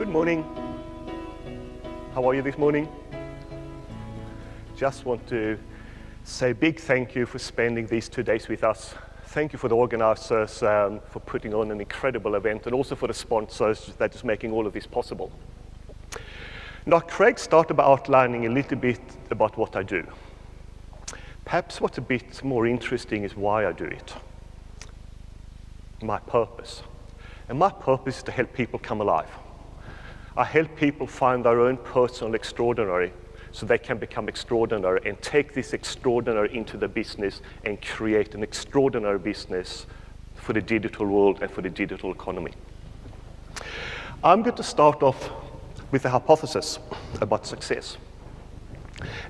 Good morning. How are you this morning? Just want to say a big thank you for spending these 2 days with us. Thank you for the organizers for putting on an incredible event, and also for the sponsors that is making all of this possible. Now, Craig started by outlining a little bit about what I do. Perhaps what's a bit more interesting is why I do it. My purpose. And my purpose is to help people come alive. I help people find their own personal extraordinary so they can become extraordinary and take this extraordinary into the business and create an extraordinary business for the digital world and for the digital economy. I'm going to start off with a hypothesis about success.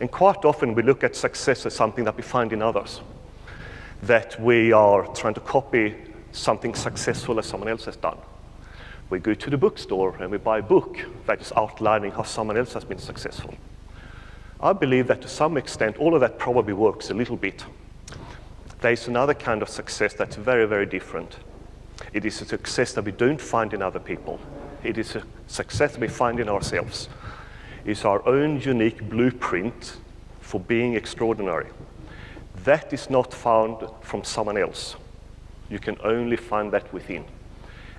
And quite often we look at success as something that we find in others, that we are trying to copy something successful as someone else has done. We go to the bookstore and we buy a book that is outlining how someone else has been successful. I believe that to some extent all of that probably works a little bit. There is another kind of success that's very, very different. It is a success that we don't find in other people. It is a success that we find in ourselves. It's our own unique blueprint for being extraordinary. That is not found from someone else. You can only find that within.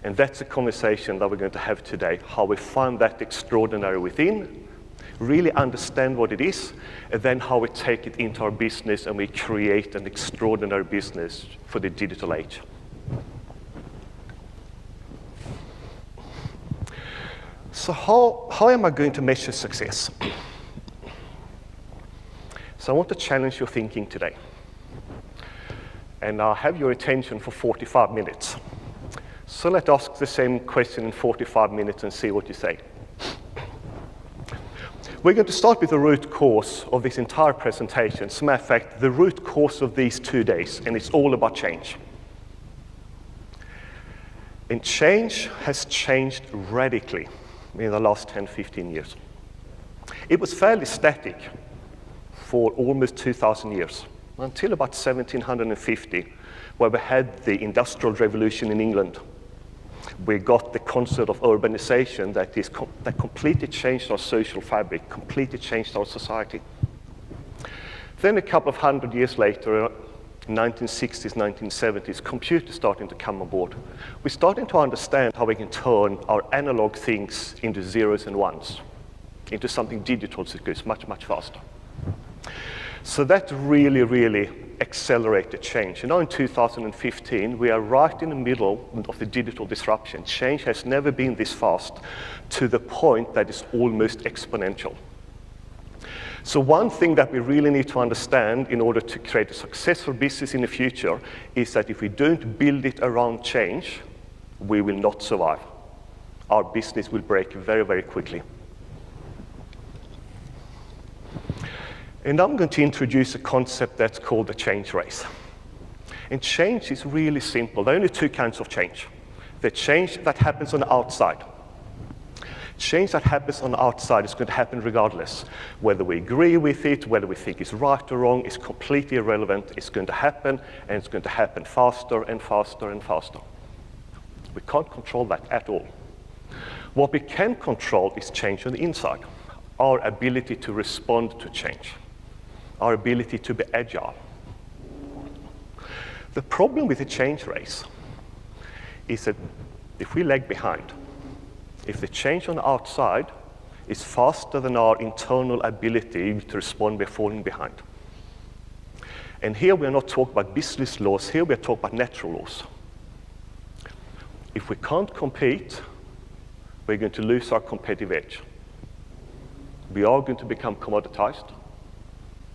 And that's a conversation that we're going to have today, how we find that extraordinary within, really understand what it is, and then how we take it into our business and we create an extraordinary business for the digital age. So how am I going to measure success? So I want to challenge your thinking today. And I'll have your attention for 45 minutes. So let's ask the same question in 45 minutes and see what you say. We're going to start with the root cause of this entire presentation. As a matter of fact, the root cause of these 2 days, and it's all about change. And change has changed radically in the last 10, 15 years. It was fairly static for almost 2,000 years, until about 1750, where we had the Industrial Revolution in England. We got the concept of urbanization that completely changed our social fabric, completely changed our society. Then a couple of 100 years later, 1960s, 1970s, computers starting to come on board. We're starting to understand how we can turn our analog things into zeros and ones, into something digital that goes much, much faster. So that really, really accelerated change. And now in 2015, we are right in the middle of the digital disruption. Change has never been this fast, to the point that it's almost exponential. So one thing that we really need to understand in order to create a successful business in the future is that if we don't build it around change, we will not survive. Our business will break very, very quickly. And I'm going to introduce a concept that's called the change race. And change is really simple. There are only two kinds of change. The change that happens on the outside. Change that happens on the outside is going to happen regardless. Whether we agree with it, whether we think it's right or wrong, is completely irrelevant. It's going to happen, and it's going to happen faster and faster and faster. We can't control that at all. What we can control is change on the inside. Our ability to respond to change. Our ability to be agile. The problem with the change race is that if we lag behind, if the change on the outside is faster than our internal ability to respond, we're falling behind. And here we're not talking about business laws, here we're talking about natural laws. If we can't compete, we're going to lose our competitive edge. We are going to become commoditized,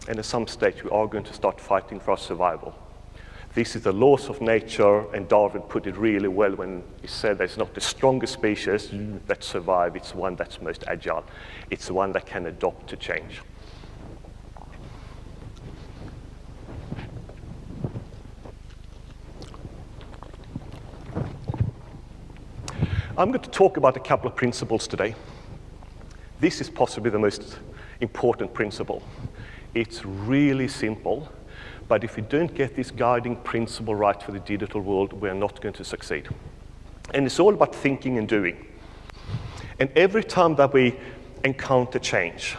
and at some stage we are going to start fighting for our survival. This is the laws of nature, and Darwin put it really well when he said there's not the strongest species that survive, it's the one that's most agile. It's the one that can adapt to change. I'm going to talk about a couple of principles today. This is possibly the most important principle. It's really simple, but if we don't get this guiding principle right for the digital world, we're not going to succeed. And it's all about thinking and doing. And every time that we encounter change,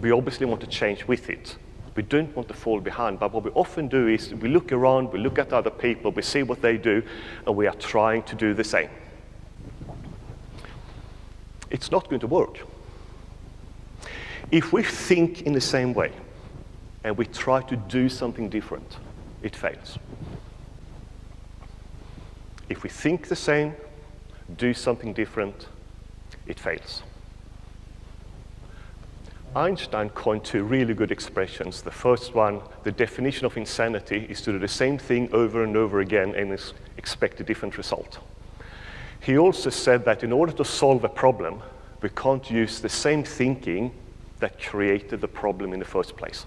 we obviously want to change with it. We don't want to fall behind, but what we often do is we look around, we look at other people, we see what they do, and we are trying to do the same. It's not going to work. If we think in the same way, and we try to do something different, it fails. If we think the same, do something different, it fails. Einstein coined two really good expressions. The first one, the definition of insanity is to do the same thing over and over again and expect a different result. He also said that in order to solve a problem, we can't use the same thinking that created the problem in the first place.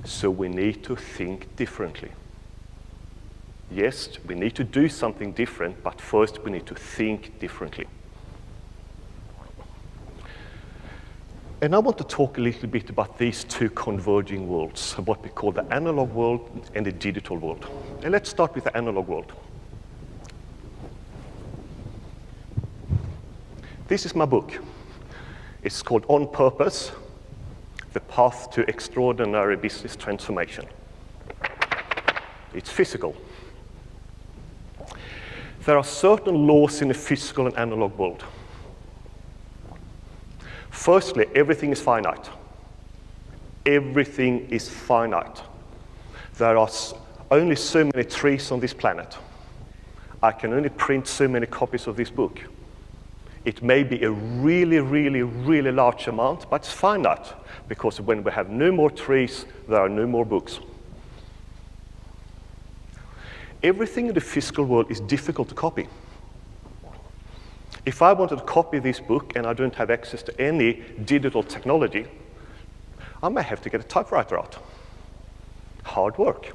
So we need to think differently. Yes, we need to do something different, but first we need to think differently. And I want to talk a little bit about these two converging worlds, what we call the analog world and the digital world. And let's start with the analog world. This is my book. It's called On Purpose, The Path to Extraordinary Business Transformation. It's physical. There are certain laws in the physical and analog world. Firstly, everything is finite. Everything is finite. There are only so many trees on this planet. I can only print so many copies of this book. It may be a really, really, really large amount, but it's finite, because when we have no more trees, there are no more books. Everything in the physical world is difficult to copy. If I wanted to copy this book and I don't have access to any digital technology, I may have to get a typewriter out. Hard work.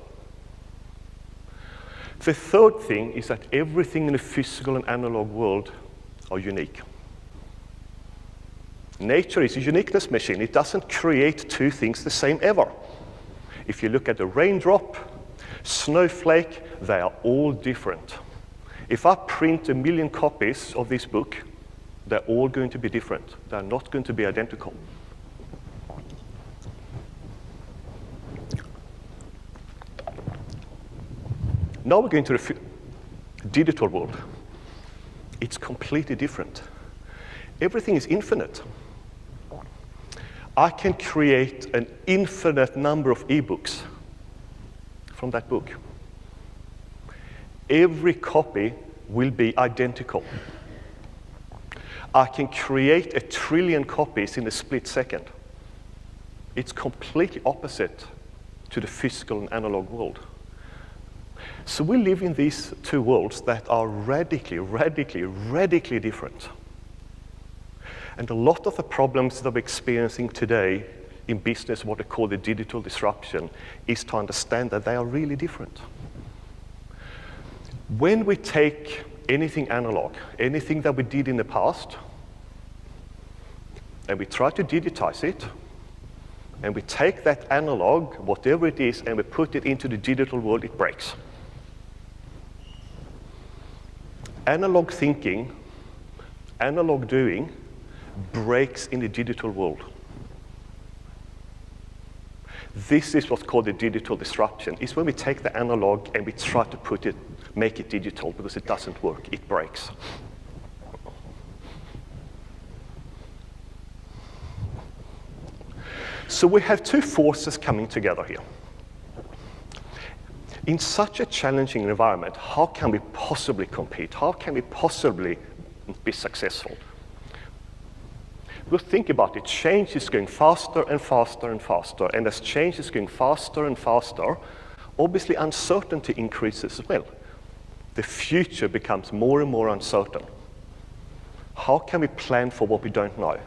The third thing is that everything in the physical and analog world are unique. Nature is a uniqueness machine. It doesn't create two things the same ever. If you look at a raindrop, snowflake, they are all different. If I print 1 million copies of this book, they're all going to be different. They're not going to be identical. Now we're going to the digital world. It's completely different. Everything is infinite. I can create an infinite number of ebooks from that book. Every copy will be identical. I can create 1 trillion copies in a split second. It's completely opposite to the physical and analog world. So we live in these two worlds that are radically, radically, radically different. And a lot of the problems that we're experiencing today in business, what they call the digital disruption, is to understand that they are really different. When we take anything analog, anything that we did in the past, and we try to digitize it, and we take that analog, whatever it is, and we put it into the digital world, it breaks. Analog thinking, analog doing, breaks in the digital world. This is what's called the digital disruption. It's when we take the analog and we try to make it digital, because it doesn't work, it breaks. So we have two forces coming together here. In such a challenging environment, how can we possibly compete? How can we possibly be successful? Well, think about it. Change is going faster and faster and faster. And as change is going faster and faster, obviously uncertainty increases as well. The future becomes more and more uncertain. How can we plan for what we don't know?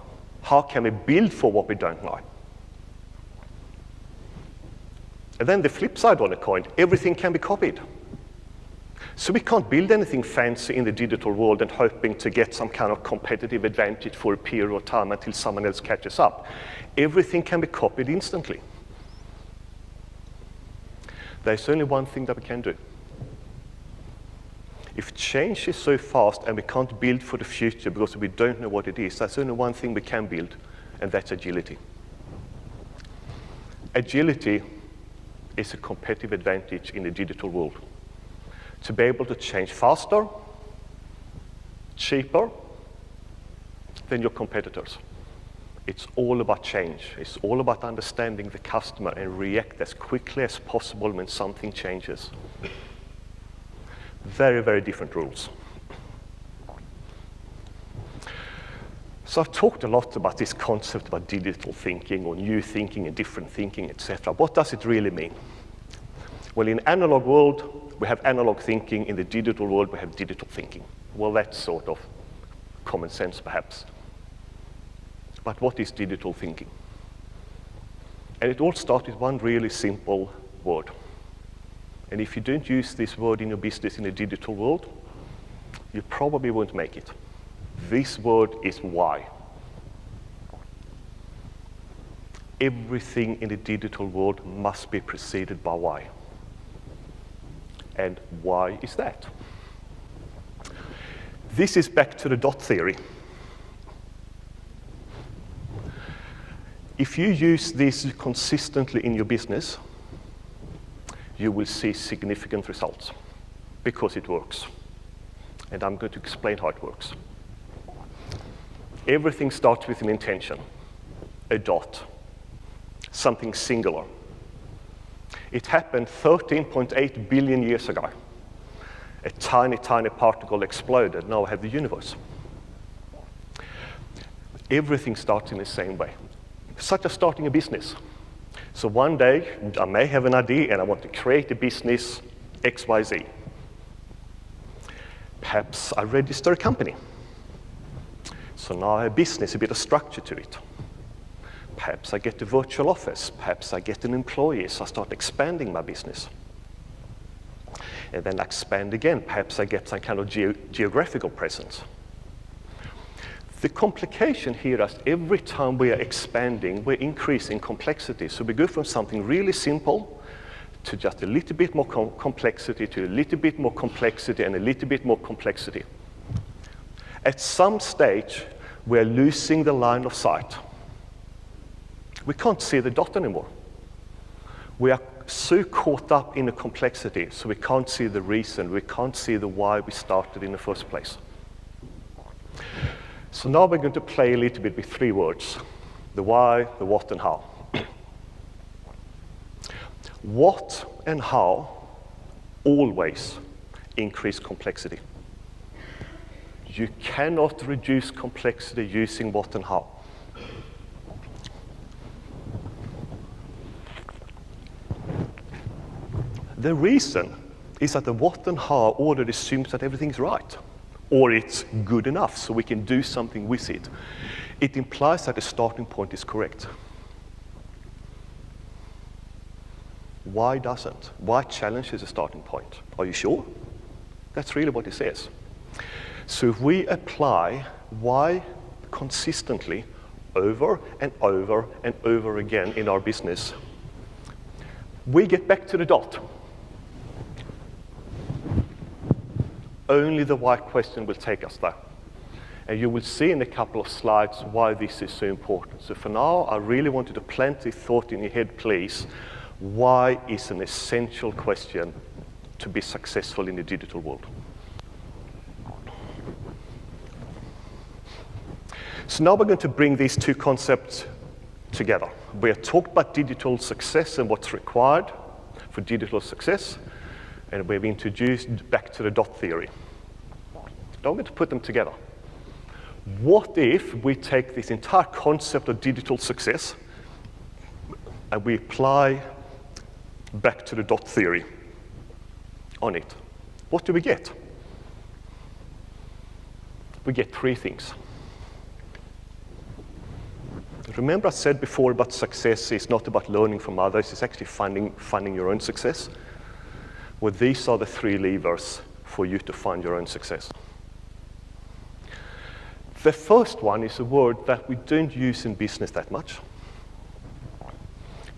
How can we build for what we don't know? And then the flip side on the coin, everything can be copied. So we can't build anything fancy in the digital world and hoping to get some kind of competitive advantage for a period of time until someone else catches up. Everything can be copied instantly. There's only one thing that we can do. If change is so fast and we can't build for the future because we don't know what it is, that's only one thing we can build, and that's agility. Agility is a competitive advantage in the digital world. To be able to change faster, cheaper than your competitors. It's all about change. It's all about understanding the customer and react as quickly as possible when something changes. Very, very different rules. So I've talked a lot about this concept about digital thinking or new thinking and different thinking, etc. What does it really mean? Well, in analog world, we have analog thinking. In the digital world, we have digital thinking. Well, that's sort of common sense, perhaps. But what is digital thinking? And it all starts with one really simple word. And if you don't use this word in your business in the digital world, you probably won't make it. This word is why. Everything in the digital world must be preceded by why. And why is that? This is back to the dot theory. If you use this consistently in your business, you will see significant results because it works. And I'm going to explain how it works. Everything starts with an intention, a dot, something singular. It happened 13.8 billion years ago. A tiny, tiny particle exploded. Now I have the universe. Everything starts in the same way. Such as starting a business. So one day, I may have an idea and I want to create a business XYZ. Perhaps I register a company. So now I have a business, a bit of structure to it. Perhaps I get a virtual office. Perhaps I get an employee, so I start expanding my business. And then I expand again. Perhaps I get some kind of geographical presence. The complication here is every time we are expanding, we're increasing complexity. So we go from something really simple to just a little bit more complexity, to a little bit more complexity, and a little bit more complexity. At some stage, we're losing the line of sight. We can't see the dot anymore. We are so caught up in the complexity, so we can't see the reason, we can't see the why we started in the first place. So now we're going to play a little bit with three words: the why, the what, and how. What and how always increase complexity. You cannot reduce complexity using what and how. The reason is that the what and how already assumes that everything's right, or it's good enough, so we can do something with it. It implies that the starting point is correct. Why doesn't? Why challenges the starting point? Are you sure? That's really what it says. So if we apply why consistently over and over and over again in our business, we get back to the dot. Only the why question will take us there. And you will see in a couple of slides why this is so important. So for now, I really want you to plant this thought in your head, please. Why is an essential question to be successful in the digital world? So now we're going to bring these two concepts together. We have talked about digital success and what's required for digital success, and we've introduced back to the dot theory. Now we're going to put them together. What if we take this entire concept of digital success and we apply back to the dot theory on it? What do we get? We get three things. Remember I said before about success is not about learning from others, it's actually finding your own success. Well, these are the three levers for you to find your own success. The first one is a word that we don't use in business that much.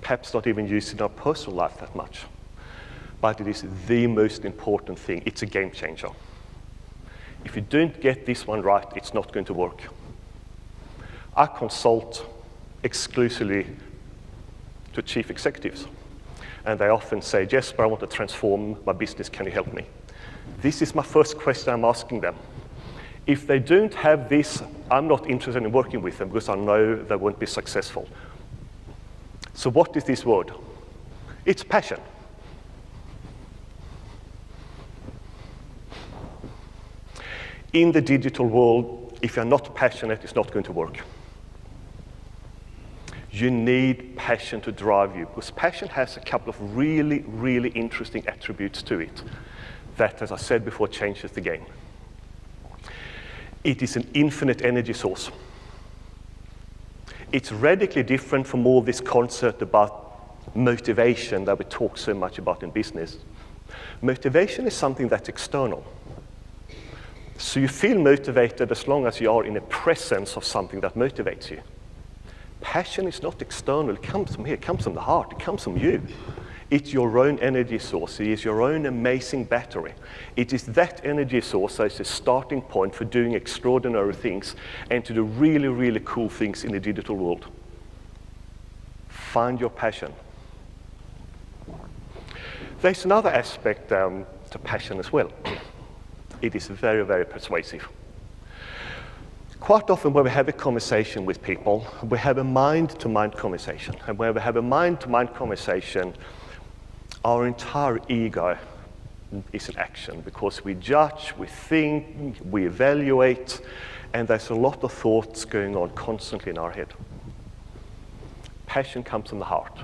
Perhaps not even used in our personal life that much. But it is the most important thing. It's a game changer. If you don't get this one right, it's not going to work. I consult exclusively to chief executives. And they often say, Jesper, I want to transform my business, can you help me? This is my first question I'm asking them. If they don't have this, I'm not interested in working with them because I know they won't be successful. So what is this word? It's passion. In the digital world, if you're not passionate, it's not going to work. You need passion to drive you, because passion has a couple of really, really interesting attributes to it that, as I said before, changes the game. It is an infinite energy source. It's radically different from all this concept about motivation that we talk so much about in business. Motivation is something that's external. So you feel motivated as long as you are in the presence of something that motivates you. Passion is not external, it comes from here, it comes from the heart, it comes from you. It's your own energy source, it is your own amazing battery. It is that energy source that is the starting point for doing extraordinary things and to do really, really cool things in the digital world. Find your passion. There's another aspect to passion as well. It is very, very persuasive. Quite often when we have a conversation with people, we have a mind-to-mind conversation. And when we have a mind-to-mind conversation, our entire ego is in action because we judge, we think, we evaluate, and there's a lot of thoughts going on constantly in our head. Passion comes from the heart.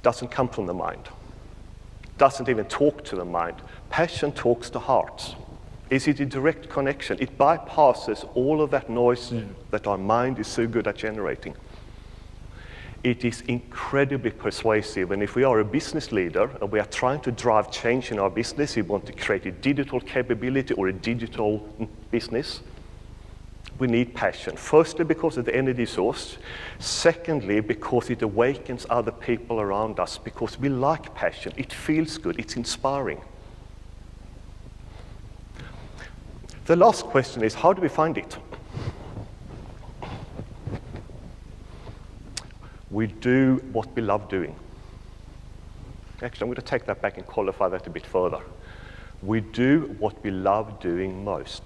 Doesn't come from the mind. Doesn't even talk to the mind. Passion talks to hearts. Is it a direct connection? It bypasses all of that noise that our mind is so good at generating. It is incredibly persuasive, and if we are a business leader and we are trying to drive change in our business, we want to create a digital capability or a digital business, we need passion. Firstly, because of the energy source. Secondly, because it awakens other people around us, because we like passion. It feels good, it's inspiring. The last question is, how do we find it? We do what we love doing. Actually, I'm going to take that back and qualify that a bit further. We do what we love doing most.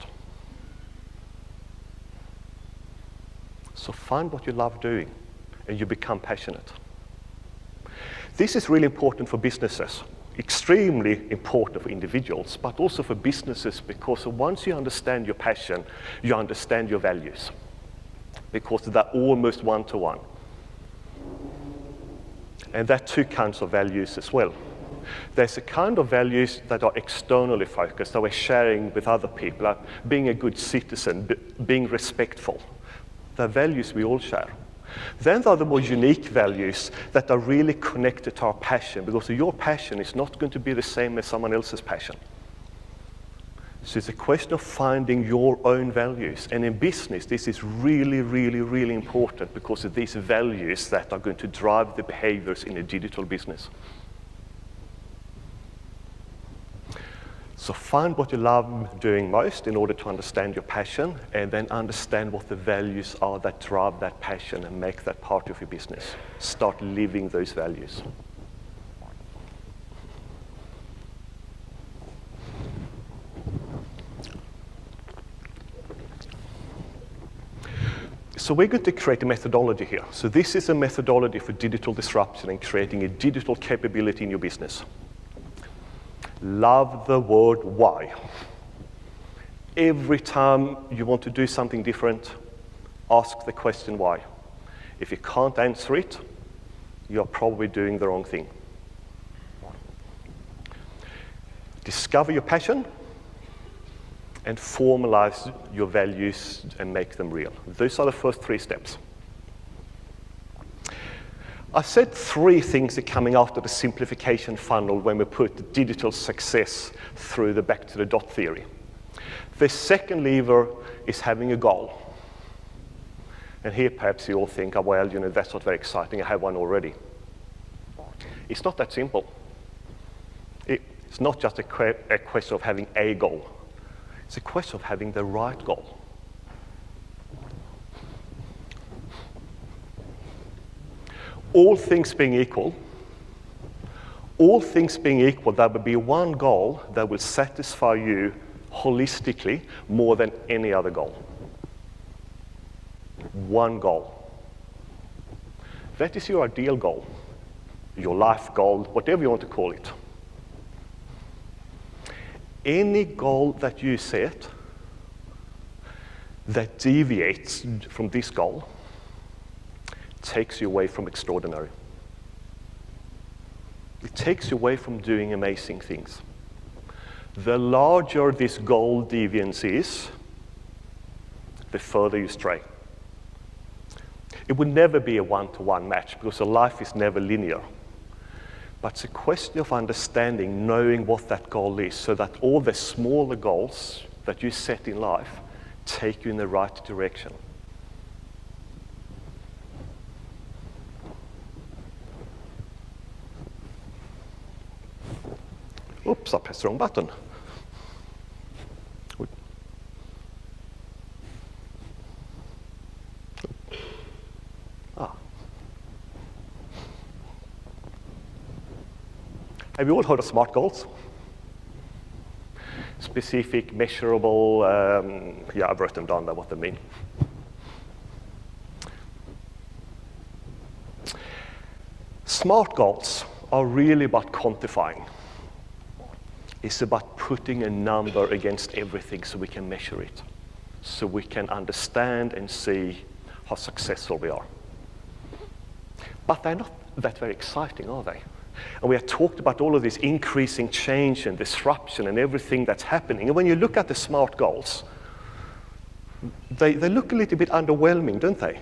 So find what you love doing, and you become passionate. This is really important for businesses. Extremely important for individuals, but also for businesses, because once you understand your passion, you understand your values, because they're almost one-to-one. And there are two kinds of values as well. There's a kind of values that are externally focused, that we're sharing with other people, like being a good citizen, being respectful. They're values we all share. Then there are the more unique values that are really connected to our passion, because your passion is not going to be the same as someone else's passion. So it's a question of finding your own values. And in business, this is really, really, really important, because of these values that are going to drive the behaviors in a digital business. So find what you love doing most in order to understand your passion, and then understand what the values are that drive that passion and make that part of your business. Start living those values. So we're going to create a methodology here. So this is a methodology for digital disruption and creating a digital capability in your business. Love the word why. Every time you want to do something different, ask the question why. If you can't answer it, you're probably doing the wrong thing. Discover your passion and formalize your values and make them real. Those are the first 3 steps. I said 3 things are coming after the simplification funnel when we put digital success through the back to the dot theory. The second lever is having a goal. And here perhaps you all think, oh, well, that's not very exciting, I have one already. It's not that simple. It's not just a question of having a goal. It's a question of having the right goal. All things being equal, there will be one goal that will satisfy you holistically more than any other goal. One goal. That is your ideal goal, your life goal, whatever you want to call it. Any goal that you set that deviates from this goal takes you away from extraordinary. It takes you away from doing amazing things. The larger this goal deviance is, the further you stray. It would never be a one-to-one match because a life is never linear. But it's a question of understanding, knowing what that goal is, so that all the smaller goals that you set in life take you in the right direction. Oops, I pressed the wrong button. Have you all heard of SMART goals? Specific, measurable, yeah, I've written down what they mean. SMART goals are really about quantifying. It's about putting a number against everything so we can measure it, so we can understand and see how successful we are. But they're not that very exciting, are they? And we have talked about all of this increasing change and disruption and everything that's happening. And when you look at the SMART goals, they look a little bit underwhelming, don't they?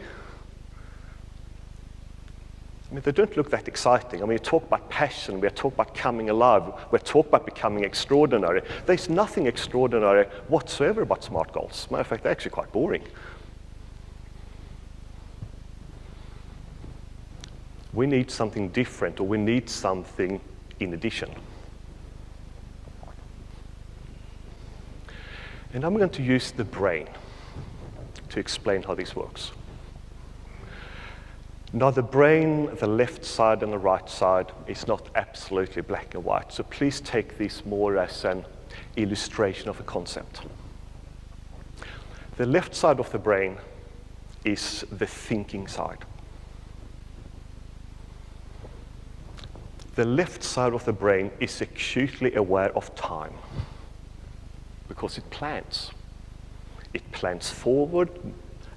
I mean, they don't look that exciting. I mean, you talk about passion, we talk about coming alive, we talk about becoming extraordinary. There's nothing extraordinary whatsoever about SMART goals. Matter of fact, they're actually quite boring. We need something different, or we need something in addition. And I'm going to use the brain to explain how this works. Now, the brain, the left side and the right side, is not absolutely black and white, so please take this more as an illustration of a concept. The left side of the brain is the thinking side. The left side of the brain is acutely aware of time because it plans. It plans forward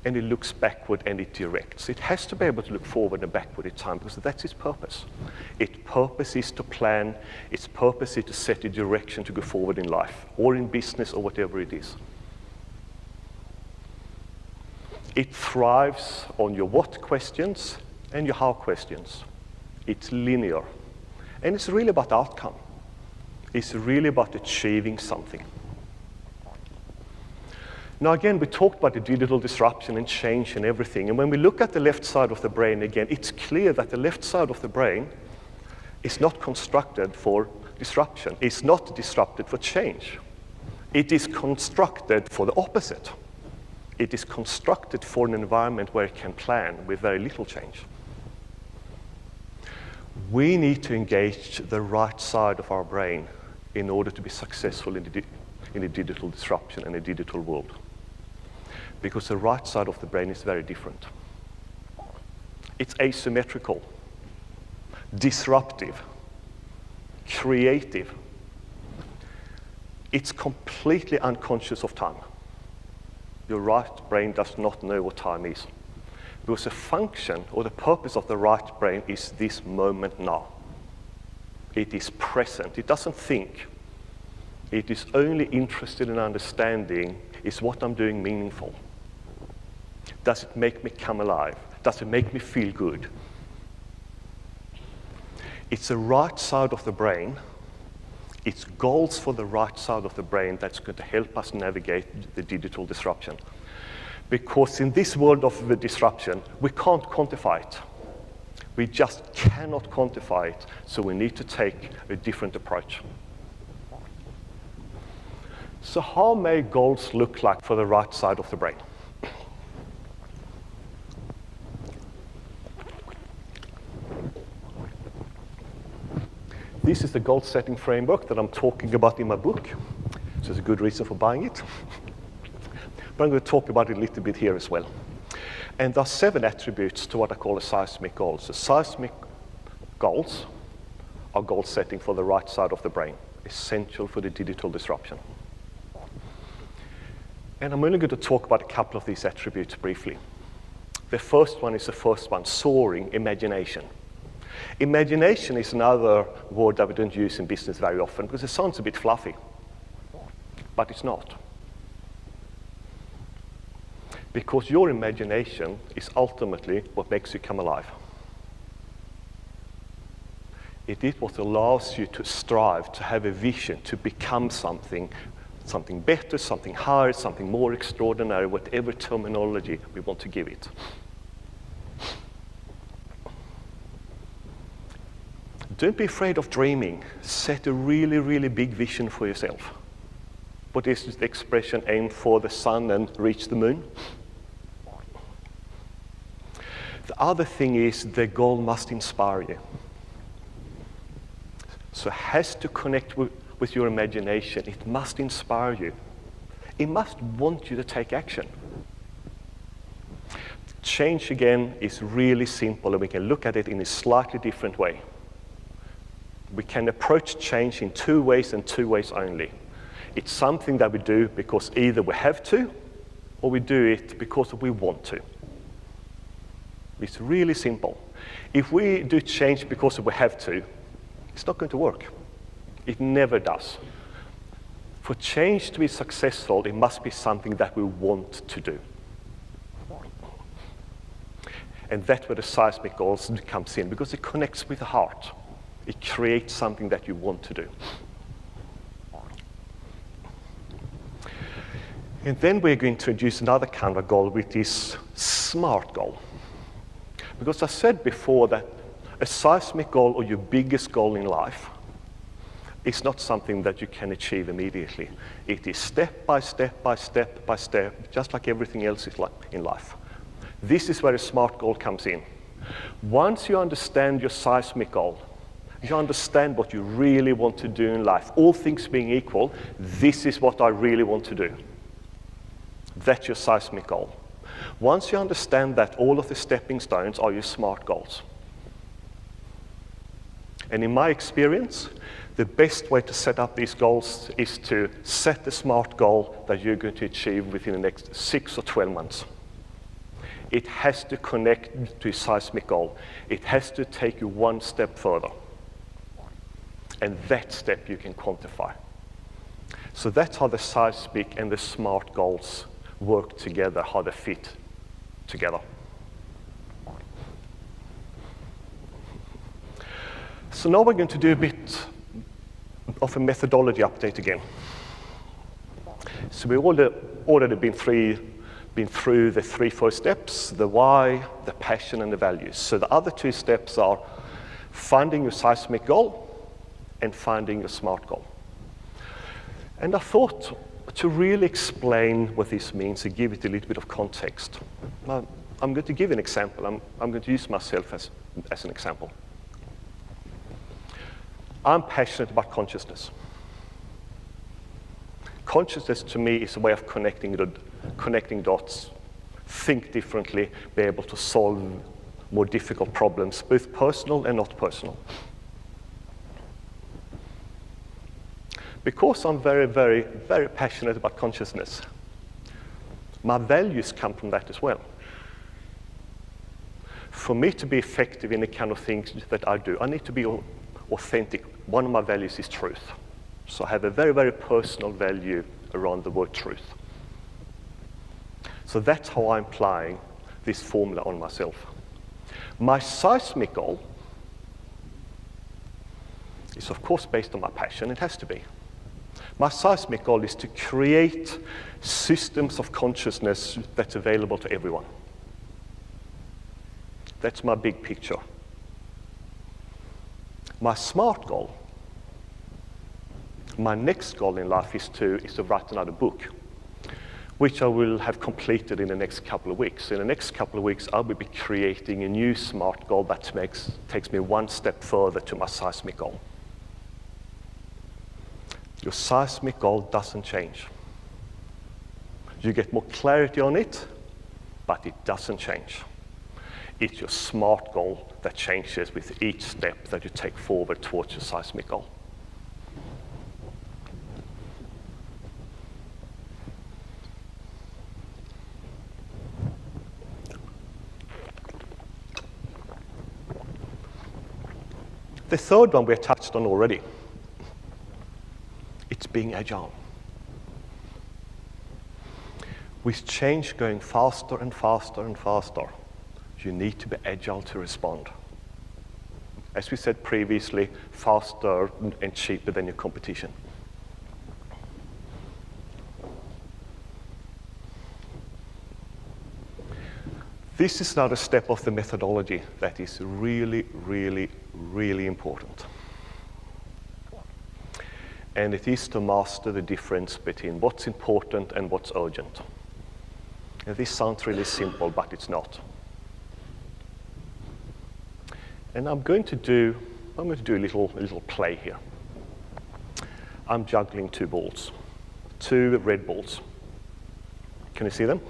and it looks backward and it directs. It has to be able to look forward and backward in time because that's its purpose. Its purpose is to plan, its purpose is to set a direction to go forward in life or in business or whatever it is. It thrives on your what questions and your how questions. It's linear. And it's really about outcome. It's really about achieving something. Now again, we talked about the digital disruption and change and everything. And when we look at the left side of the brain again, it's clear that the left side of the brain is not constructed for disruption. It's not disrupted for change. It is constructed for the opposite. It is constructed for an environment where it can plan with very little change. We need to engage the right side of our brain in order to be successful in the digital disruption and the digital world. Because the right side of the brain is very different. It's asymmetrical, disruptive, creative. It's completely unconscious of time. Your right brain does not know what time is. Because the function or the purpose of the right brain is this moment now. It is present. It doesn't think. It is only interested in understanding, is what I'm doing meaningful? Does it make me come alive? Does it make me feel good? It's the right side of the brain. It's goals for the right side of the brain that's going to help us navigate the digital disruption. Because in this world of the disruption, we can't quantify it. We just cannot quantify it, so we need to take a different approach. So how may goals look like for the right side of the brain? This is the goal setting framework that I'm talking about in my book. So there's a good reason for buying it. But I'm going to talk about it a little bit here as well. And there are 7 attributes to what I call a seismic goal. So seismic goals are goal setting for the right side of the brain, essential for the digital disruption. And I'm only going to talk about a couple of these attributes briefly. The first one is the first one, soaring, imagination. Imagination is another word that we don't use in business very often because it sounds a bit fluffy, but it's not. Because your imagination is ultimately what makes you come alive. It is what allows you to strive, to have a vision, to become something better, something higher, something more extraordinary, whatever terminology we want to give it. Don't be afraid of dreaming. Set a really, really big vision for yourself. What is the expression, aim for the sun and reach the moon? The other thing is the goal must inspire you. So it has to connect with your imagination. It must inspire you. It must want you to take action. Change, again, is really simple, and we can look at it in a slightly different way. We can approach change in 2 ways and 2 ways only. It's something that we do because either we have to or we do it because we want to. It's really simple. If we do change because we have to, it's not going to work. It never does. For change to be successful, it must be something that we want to do. And that's where the seismic goals comes in, because it connects with the heart. It creates something that you want to do. And then we're going to introduce another kind of goal, which is SMART goal. Because I said before that a seismic goal, or your biggest goal in life, is not something that you can achieve immediately. It is step by step by step by step, just like everything else is in life. This is where a SMART goal comes in. Once you understand your seismic goal, you understand what you really want to do in life. All things being equal, this is what I really want to do. That's your seismic goal. Once you understand that, all of the stepping stones are your SMART goals. And in my experience, the best way to set up these goals is to set a SMART goal that you're going to achieve within the next 6 or 12 months. It has to connect to a seismic goal. It has to take you 1 step further. And that step you can quantify. So that's how the seismic and the SMART goals work together, how they fit together. So now we're going to do a bit of a methodology update again. So we've already been through the 3 first steps, the why, the passion, and the values. So the other 2 steps are finding your seismic goal and finding your SMART goal. And I thought to really explain what this means and give it a little bit of context, I'm going to give an example. I'm going to use myself as an example. I'm passionate about consciousness. Consciousness to me is a way of connecting dots, think differently, be able to solve more difficult problems, both personal and not personal. Because I'm very, very, very passionate about consciousness, my values come from that as well. For me to be effective in the kind of things that I do, I need to be authentic. One of my values is truth. So I have a very, very personal value around the word truth. So that's how I'm applying this formula on myself. My seismic goal is, of course, based on my passion. It has to be. My seismic goal is to create systems of consciousness that's available to everyone. That's my big picture. My SMART goal My next goal in life is to write another book, which I will have completed in the next couple of weeks. In the next couple of weeks, I will be creating a new SMART goal that takes me one step further to my seismic goal. Your seismic goal doesn't change. You get more clarity on it, but it doesn't change. It's your SMART goal that changes with each step that you take forward towards your seismic goal. The third one we have touched on already. It's being agile. With change going faster and faster and faster, you need to be agile to respond. As we said previously, faster and cheaper than your competition. This is another step of the methodology that is really, really, really important. And it is to master the difference between what's important and what's urgent. And this sounds really simple, but it's not. And I'm going to do a little play here. I'm juggling two balls, two red balls. Can you see them?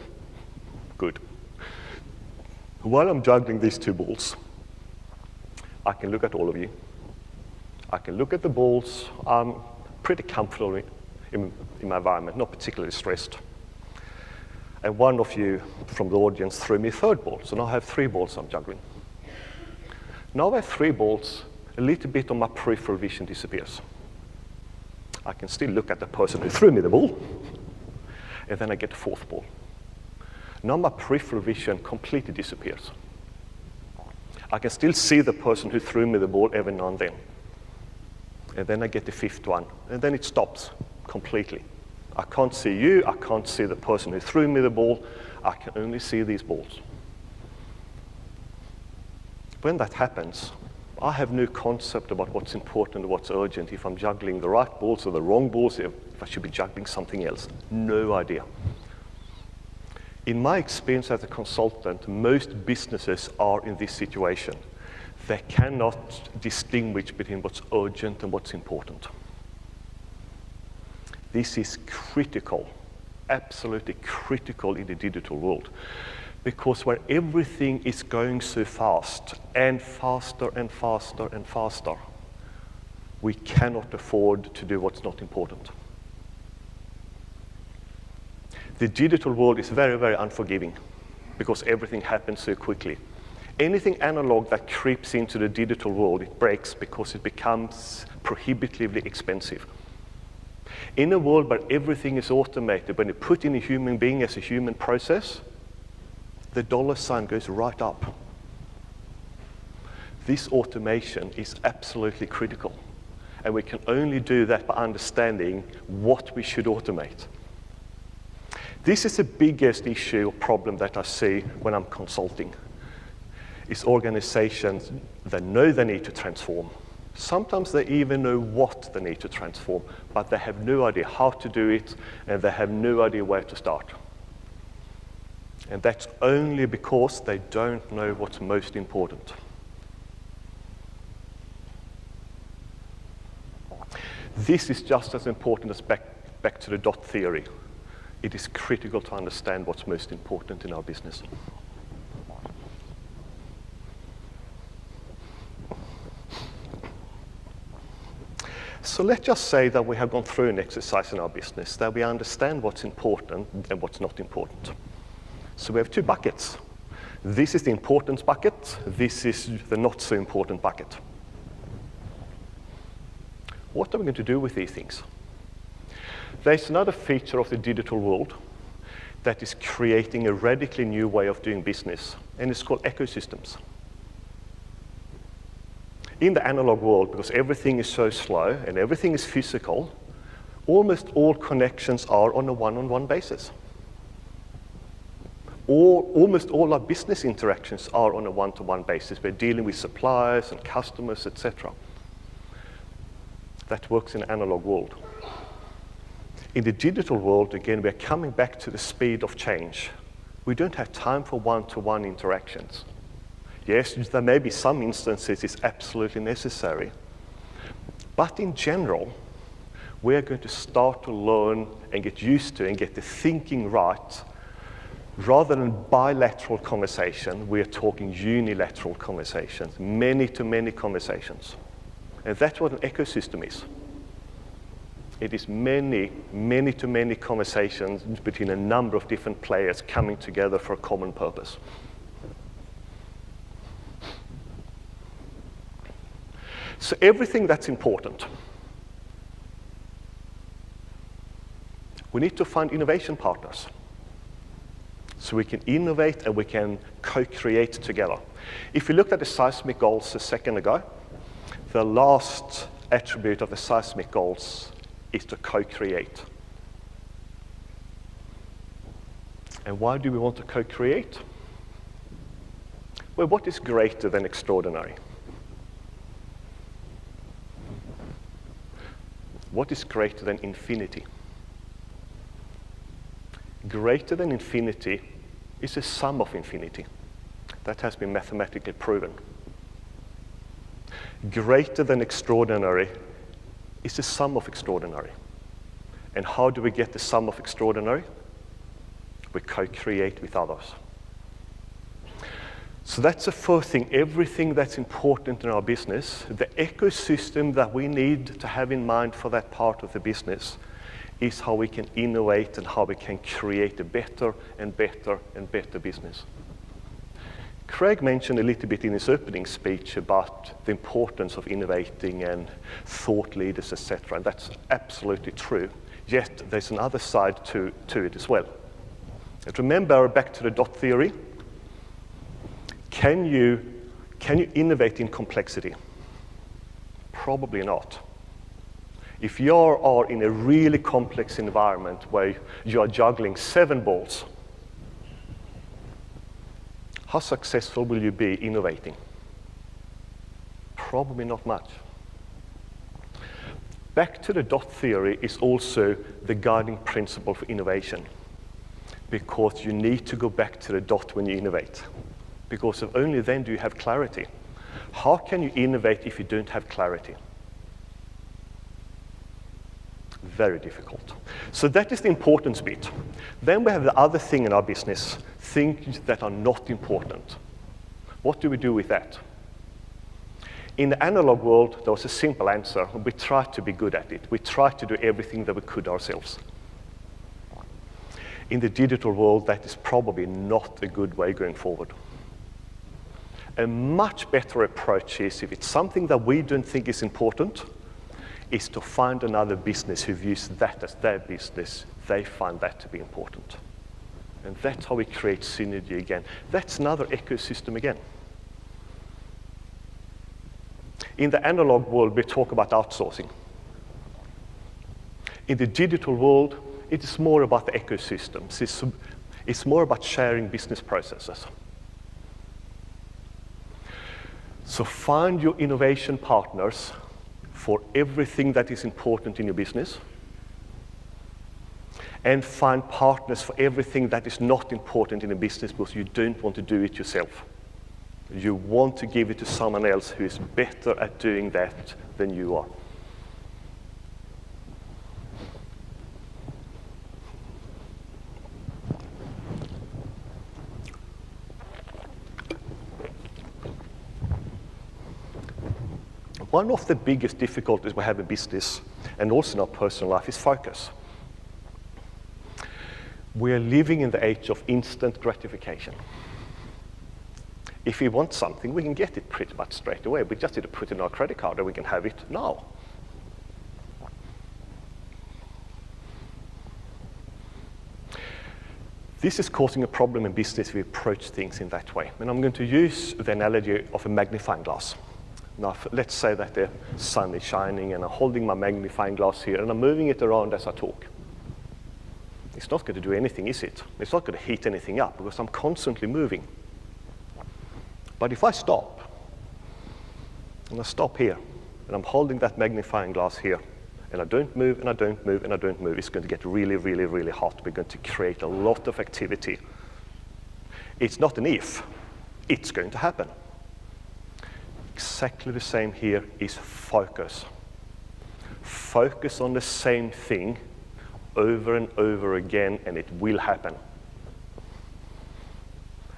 Good. While I'm juggling these two balls, I can look at all of you. I can look at the balls. I'm pretty comfortable in my environment, not particularly stressed. And one of you from the audience threw me a third ball, so now I have three balls I'm juggling. Now I have three balls, a little bit of my peripheral vision disappears. I can still look at the person who threw me the ball, and then I get the fourth ball. Now my peripheral vision completely disappears. I can still see the person who threw me the ball every now and then. And then I get the fifth one, and then it stops completely. I can't see you, I can't see the person who threw me the ball, I can only see these balls. When that happens, I have no concept about what's important and what's urgent, if I'm juggling the right balls or the wrong balls, if I should be juggling something else. No idea. In my experience as a consultant, most businesses are in this situation. They cannot distinguish between what's urgent and what's important. This is critical, absolutely critical in the digital world, because where everything is going so fast and faster and faster and faster, we cannot afford to do what's not important. The digital world is very, very unforgiving because everything happens so quickly. Anything analog that creeps into the digital world, it breaks because it becomes prohibitively expensive. In a world where everything is automated, when you put in a human being as a human process, the dollar sign goes right up. This automation is absolutely critical, and we can only do that by understanding what we should automate. This is the biggest issue or problem that I see when I'm consulting. It's organizations that know they need to transform. Sometimes they even know what they need to transform, but they have no idea how to do it, and they have no idea where to start. And that's only because they don't know what's most important. This is just as important as back to the dot theory. It is critical to understand what's most important in our business. So let's just say that we have gone through an exercise in our business, that we understand what's important and what's not important. So we have two buckets. This is the importance bucket. This is the not so important bucket. What are we going to do with these things? There's another feature of the digital world that is creating a radically new way of doing business, and it's called ecosystems. In the analog world, because everything is so slow and everything is physical, almost all connections are on a one-on-one basis. Almost all our business interactions are on a one-to-one basis. We're dealing with suppliers and customers, etc. That works in the analog world. In the digital world, again, we're coming back to the speed of change. We don't have time for one-to-one interactions. Yes, there may be some instances it's absolutely necessary. But in general, we're going to start to learn and get used to and get the thinking right. Rather than bilateral conversation, we are talking unilateral conversations, many-to-many conversations. And that's what an ecosystem is. It is many-to-many conversations between a number of different players coming together for a common purpose. So everything that's important, we need to find innovation partners. So we can innovate and we can co-create together. If you looked at the seismic goals a second ago, the last attribute of the seismic goals is to co-create. And why do we want to co-create? Well, what is greater than extraordinary? What is greater than infinity? Greater than infinity is a sum of infinity. That has been mathematically proven. Greater than extraordinary is the sum of extraordinary. And how do we get the sum of extraordinary? We co-create with others. So that's the first thing. Everything that's important in our business, the ecosystem that we need to have in mind for that part of the business is how we can innovate and how we can create a better and better and better business. Craig mentioned a little bit in his opening speech about the importance of innovating and thought leaders, etc. And that's absolutely true. Yet there's another side to it as well. And remember, back to the dot theory, can you innovate in complexity? Probably not. If you are in a really complex environment where you are juggling 7 balls, how successful will you be innovating? Probably not much. Back to the dot theory is also the guiding principle for innovation, because you need to go back to the dot when you innovate, because only then do you have clarity. How can you innovate if you don't have clarity? Very difficult. So that is the importance bit. Then we have the other thing in our business, things that are not important. What do we do with that? In the analog world, there was a simple answer. We tried to be good at it. We tried to do everything that we could ourselves. In the digital world, that is probably not a good way going forward. A much better approach is, if it's something that we don't think is important, is to find another business who views that as their business. They find that to be important. And that's how we create synergy again. That's another ecosystem again. In the analog world, we talk about outsourcing. In the digital world, it is more about the ecosystems. It's more about sharing business processes. So find your innovation partners for everything that is important in your business, and find partners for everything that is not important in a business because you don't want to do it yourself. You want to give it to someone else who is better at doing that than you are. One of the biggest difficulties we have in business, and also in our personal life, is focus. We are living in the age of instant gratification. If we want something, we can get it pretty much straight away. We just need to put it in our credit card and we can have it now. This is causing a problem in business if we approach things in that way. And I'm going to use the analogy of a magnifying glass. Now, let's say that the sun is shining and I'm holding my magnifying glass here and I'm moving it around as I talk. It's not going to do anything, is it? It's not going to heat anything up because I'm constantly moving. But if I stop, and I stop here, and I'm holding that magnifying glass here, and I don't move, and I don't move, and I don't move, it's going to get really, really, really hot. We're going to create a lot of activity. It's not an if, it's going to happen. Exactly the same here is focus. Focus on the same thing over and over again, and it will happen.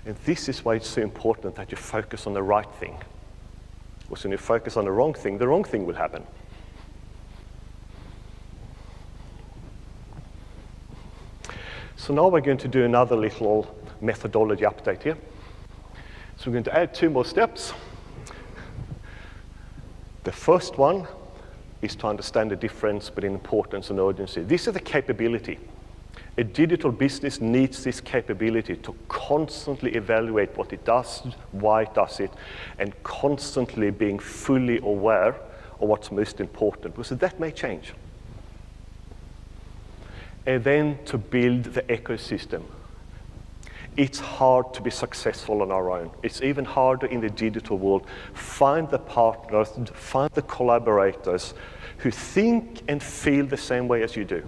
And this is why it's so important that you focus on the right thing. Because when you focus on the wrong thing will happen. So now we're going to do another little methodology update here. So we're going to add 2 more steps. The first one is to understand the difference between importance and urgency. This is the capability. A digital business needs this capability to constantly evaluate what it does, why it does it, and constantly being fully aware of what's most important, because that may change. And then to build the ecosystem. It's hard to be successful on our own. It's even harder in the digital world. Find the partners, find the collaborators who think and feel the same way as you do.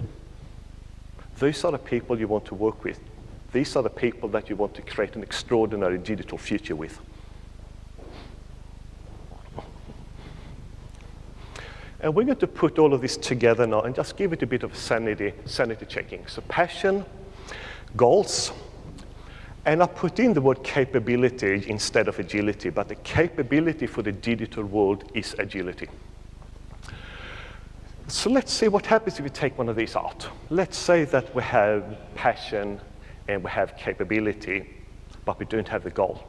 These are the people you want to work with. These are the people that you want to create an extraordinary digital future with. And we're going to put all of this together now and just give it a bit of sanity checking. So passion, goals, and I put in the word capability instead of agility, but the capability for the digital world is agility. So let's see what happens if we take one of these out. Let's say that we have passion and we have capability, but we don't have the goal.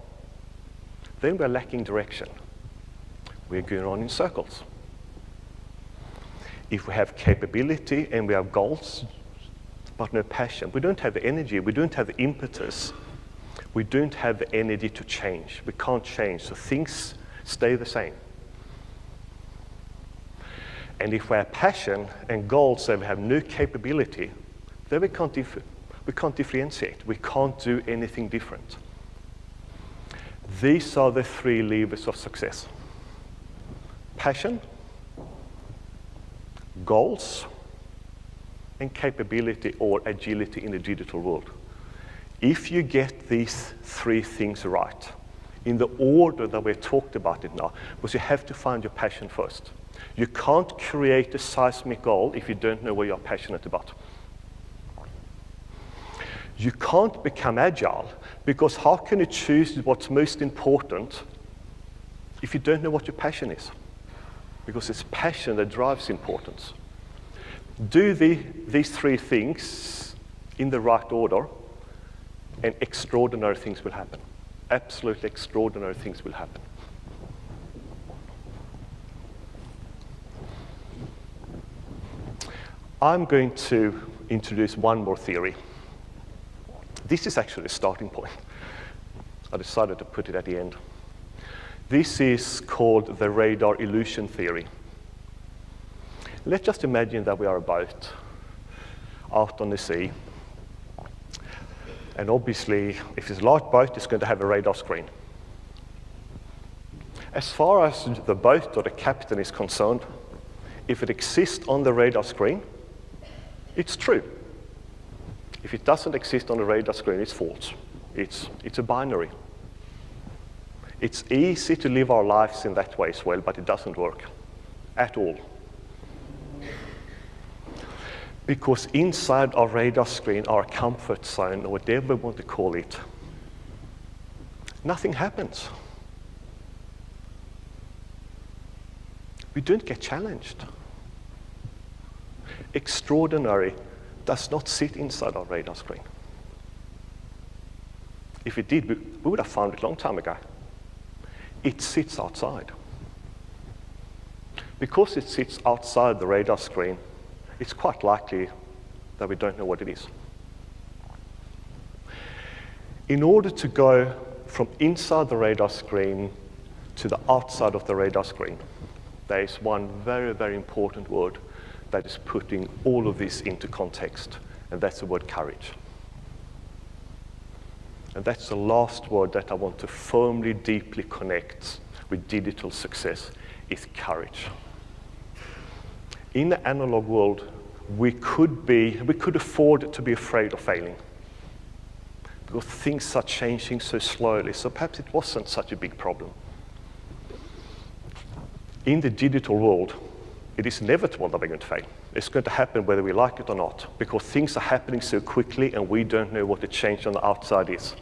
Then we're lacking direction. We're going on in circles. If we have capability and we have goals, but no passion, we don't have the energy, we don't have the impetus, we don't have the energy to change. We can't change, so things stay the same. And if we have passion and goals and we have no capability, then we can't differentiate. We can't do anything different. These are the 3 levers of success. Passion, goals, and capability or agility in the digital world. If you get these 3 things right, in the order that we talked about it now, because you have to find your passion first. You can't create a seismic goal if you don't know what you're passionate about. You can't become agile, because how can you choose what's most important if you don't know what your passion is? Because it's passion that drives importance. Do these 3 things in the right order, and extraordinary things will happen. Absolutely extraordinary things will happen. I'm going to introduce one more theory. This is actually a starting point. I decided to put it at the end. This is called the radar illusion theory. Let's just imagine that we are a boat out on the sea. And obviously, if it's a large boat, it's going to have a radar screen. As far as the boat or the captain is concerned, if it exists on the radar screen, it's true. If it doesn't exist on the radar screen, it's false. It's a binary. It's easy to live our lives in that way as well, but it doesn't work at all. Because inside our radar screen, our comfort zone, or whatever we want to call it, nothing happens. We don't get challenged. Extraordinary does not sit inside our radar screen. If it did, we would have found it a long time ago. It sits outside. Because it sits outside the radar screen, it's quite likely that we don't know what it is. In order to go from inside the radar screen to the outside of the radar screen, there is one very, very important word that is putting all of this into context, and that's the word courage. And that's the last word that I want to firmly, deeply connect with digital success, is courage. In the analog world, we could afford to be afraid of failing because things are changing so slowly, so perhaps it wasn't such a big problem. In the digital world, it is inevitable that we're going to fail. It's going to happen whether we like it or not, because things are happening so quickly and we don't know what the change on the outside is.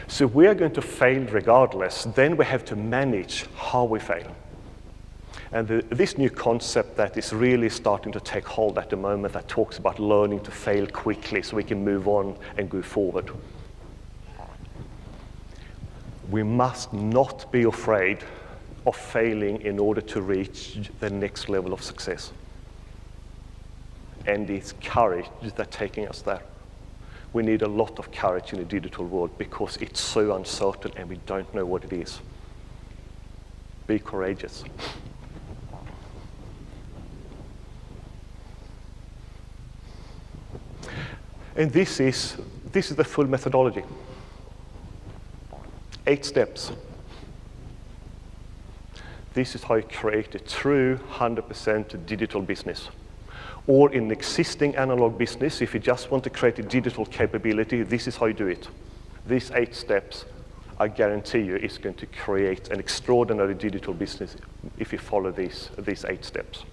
So if we are going to fail regardless, then we have to manage how we fail. And this new concept that is really starting to take hold at the moment that talks about learning to fail quickly so we can move on and go forward. We must not be afraid of failing in order to reach the next level of success. And it's courage that's taking us there. We need a lot of courage in the digital world because it's so uncertain and we don't know what it is. Be courageous. And this is the full methodology. 8 steps. This is how you create a true 100% digital business. Or in existing analog business, if you just want to create a digital capability, this is how you do it. These 8 steps, I guarantee you, is going to create an extraordinary digital business if you follow these 8 steps.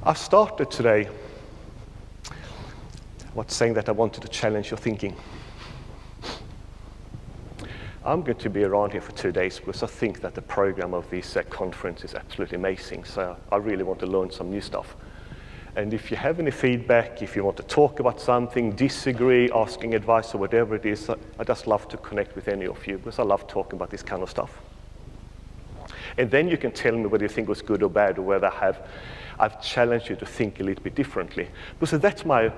I started today saying that I wanted to challenge your thinking. I'm going to be around here for 2 days because I think that the program of this conference is absolutely amazing. So I really want to learn some new stuff. And if you have any feedback, if you want to talk about something, disagree, asking advice or whatever it is, I just love to connect with any of you because I love talking about this kind of stuff. And then you can tell me whether you think it was good or bad or whether I've challenged you to think a little bit differently. Because that's my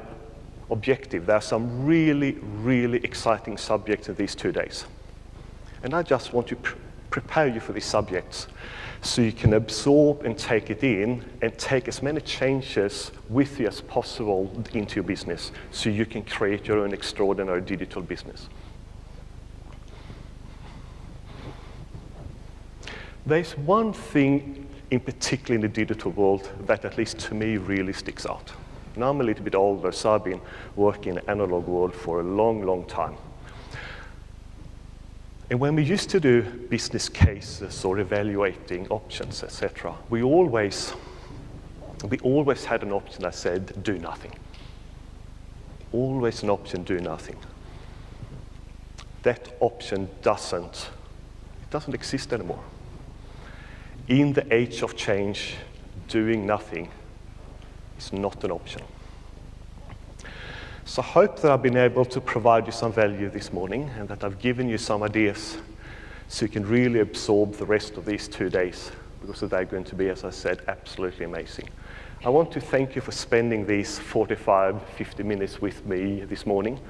objective. There are some really, really exciting subjects in these 2 days. And I just want to prepare you for these subjects so you can absorb and take it in and take as many changes with you as possible into your business so you can create your own extraordinary digital business. There's one thing in particular in the digital world that at least to me really sticks out. Now I'm a little bit older, so I've been working in the analog world for a long, long time. And when we used to do business cases or evaluating options, etc., we always had an option that said, do nothing. Always an option, do nothing. That option doesn't exist anymore. In the age of change, doing nothing is not an option. So I hope that I've been able to provide you some value this morning and that I've given you some ideas so you can really absorb the rest of these 2 days because they're going to be, as I said, absolutely amazing. I want to thank you for spending these 45, 50 minutes with me this morning,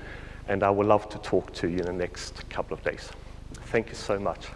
and I would love to talk to you in the next couple of days. Thank you so much.